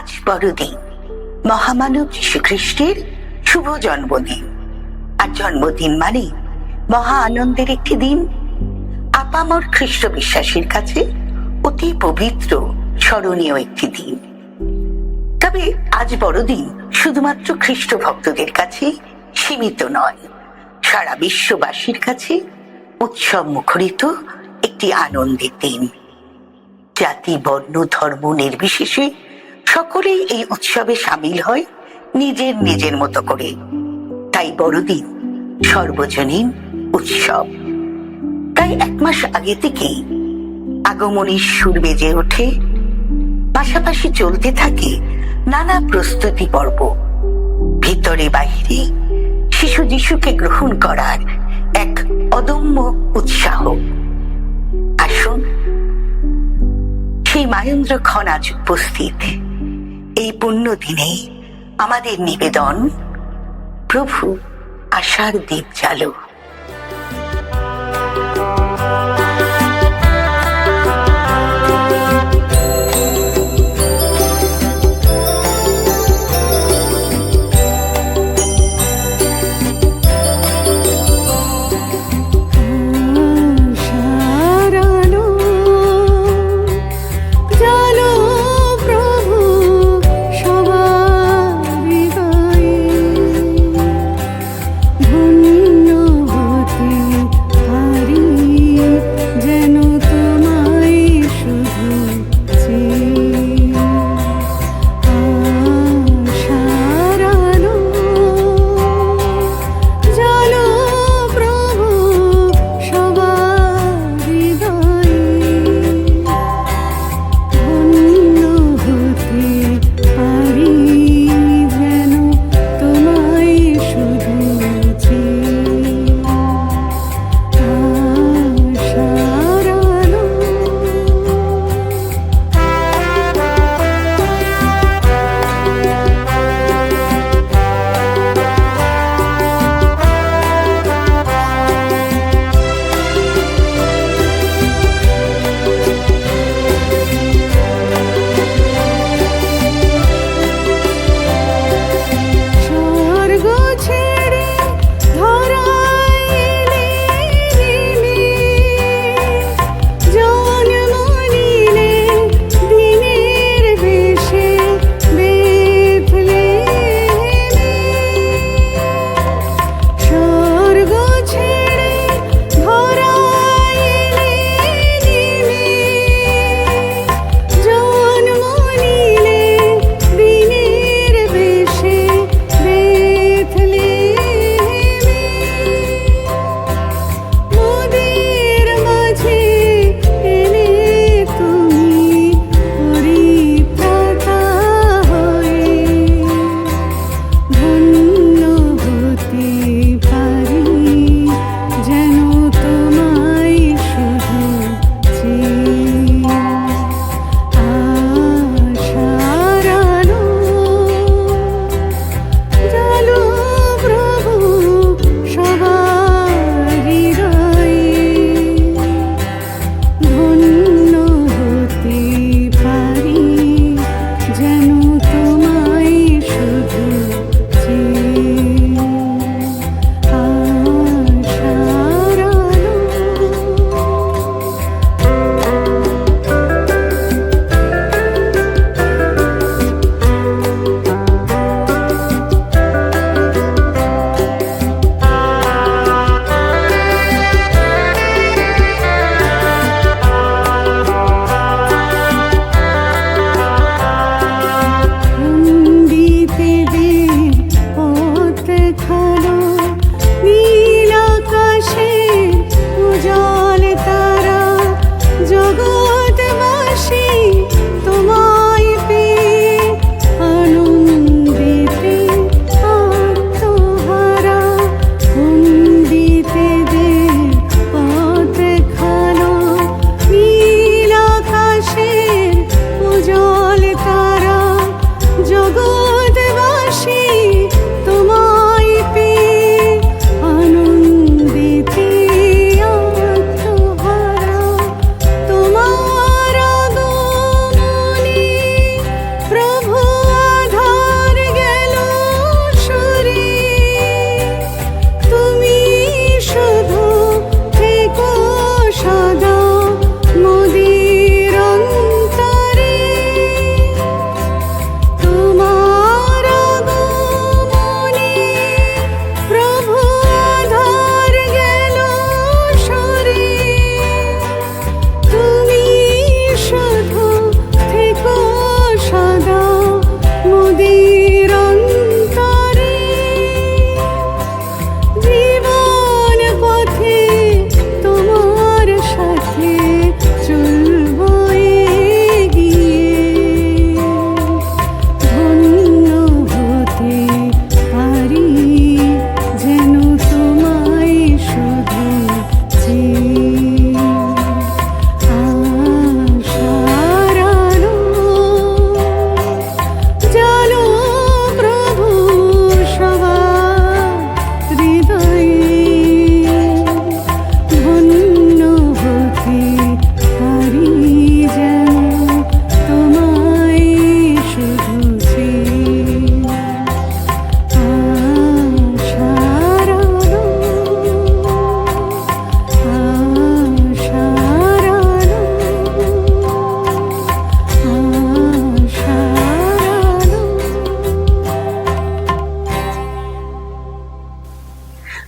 আজ বড়দিন, মহামানব যীশুখ্রিস্টের শুভ জন্মদিন। আর জন্মদিন মানে মহা আনন্দের একটি দিন। আপামর খ্রিস্ট বিশ্বাসীর কাছে অতি পবিত্র, স্মরণীয় একটি দিন। তবে আজ বড়দিন শুধুমাত্র খ্রিস্ট ভক্তদের কাছে সীমিত নয়, সারা বিশ্ববাসীর কাছে উৎসব মুখরিত একটি আনন্দের দিন। জাতি, বর্ণ, ধর্ম নির্বিশেষে সকলেই এই উৎসবে সামিল হয় নিজের নিজের মতো করে। তাই বড়দিন সর্বজনীন উৎসব। তাই 1 মাস আগে থেকেই আগমনীর সুর বেজে ওঠে, পাশাপাশি চলতে থাকে নানা প্রস্তুতি পর্ব। ভিতরে বাহিরে শিশু যিশুকে গ্রহণ করার এক অদম্য উৎসাহ। আসুন, সেই মাহেন্দ্রক্ষণ আজ উপস্থিত। এই পুণ্য দিনে আমাদের নিবেদন, প্রভু আশার দীপ জ্বালো। ধন্য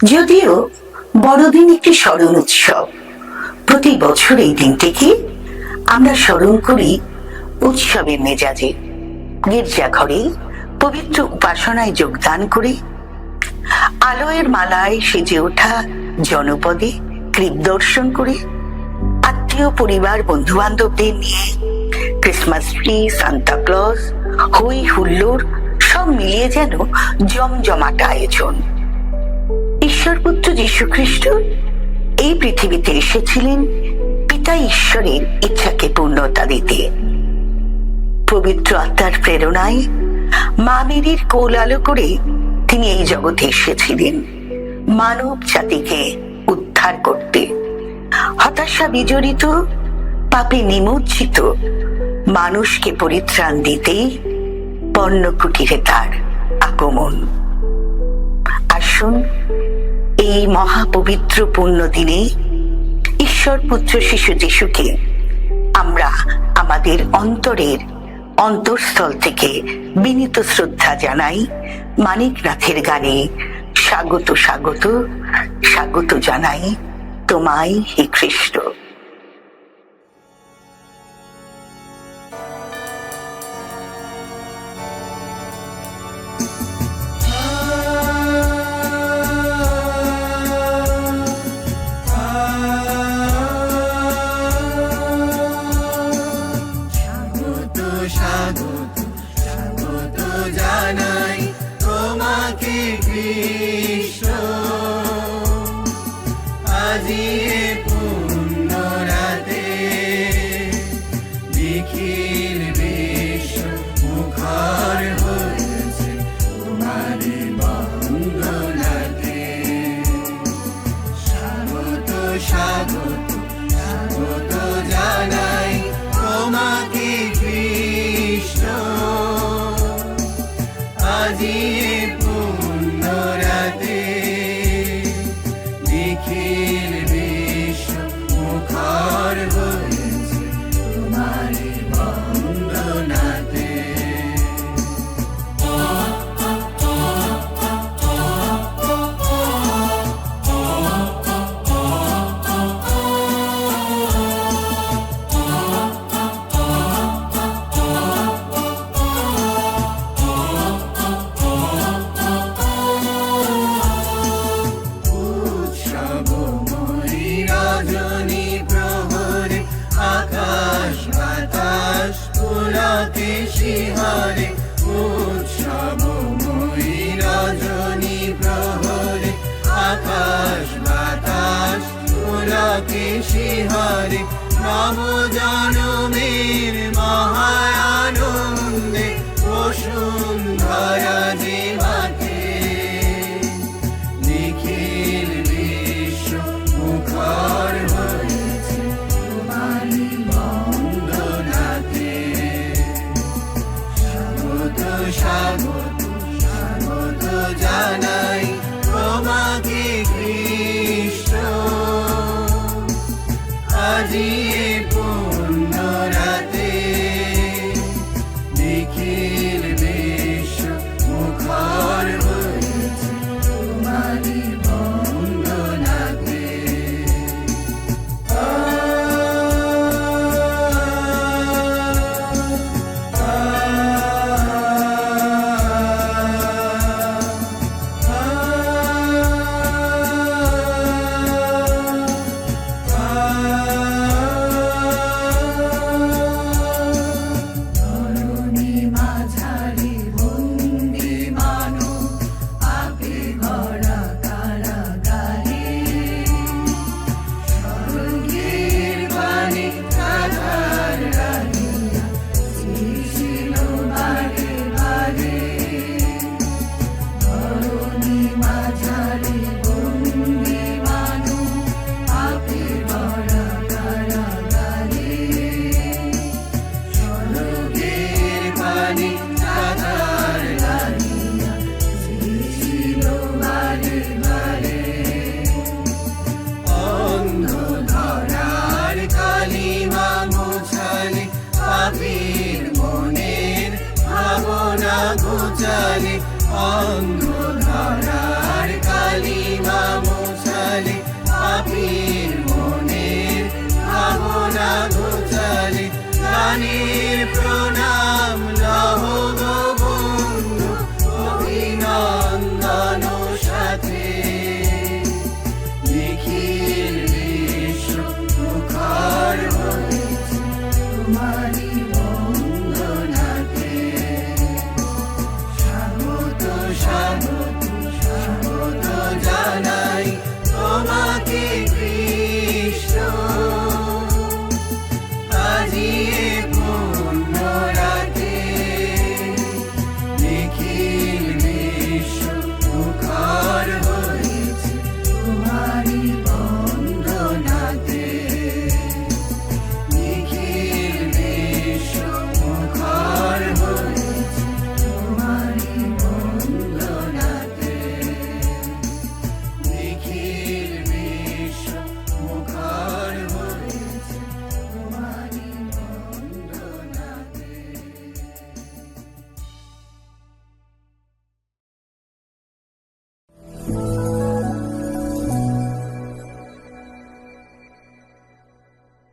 যদিও বড়দিন একটি স্মরণ উৎসব, প্রতি বছর এই দিনটিকে আমরা স্মরণ করি উৎসবের মেজাজে। গির্জাঘরে পবিত্র উপাসনায় যোগদান করে আলোয়ের মালায় সেজে ওঠা জনপদে কৃপ দর্শন করে আত্মীয় পরিবার বন্ধু বান্ধবদের নিয়ে ক্রিসমাস ট্রি, সান্তা ক্লজ, হই হুল্লোড় সব মিলিয়ে যেন জমজমাট আয়োজন। ঈশ্বরপুত্র যীশু খ্রিস্ট এই পৃথিবীতে এসেছিলেন পিতা ঈশ্বরের ইচ্ছাকে পূর্ণতা দিতে। পবিত্র আত্মার প্রেরণায় মা মেরির কোল আলো করে তিনি এই জগতে এসেছিলেন মানব জাতিকে উদ্ধার করতে। হতাশা বিজড়িত, পাপে নিমজ্জিত মানুষকে পরিত্রাণ দিতেই পর্ণকুটিরে তার আগমন। আসুন এই মহাপবিত্র পুণ্য দিনে ঈশ্বর পুত্র শিশু যিশুকে আমরা আমাদের অন্তরের অন্তঃস্থল থেকে বিনীত শ্রদ্ধা জানাই মানিকনাথের গানে স্বাগত স্বাগত স্বাগত জানাই তোমায় হে খ্রিস্ট। শিহারে নব জনমের মহায়ানন্দে বসুন্ধরা যে মাঠে নিখিল বিশ্ব মুখর হয়েছে তোমারি বন্দনাতে। স্বাগত স্বাগত স্বাগত জানাই তোমাকে খ্রিস্ট, আজি পূর্ণ রাতে নিখিল বিশ্ব মুখর হয়েছে তোমারি বন্দনাতে। ঘুচালে অন্ধ ধরার কাল কালিমা মুছালে পাপীর মনের ভাবনা ঘোচালে গানের প্রণাম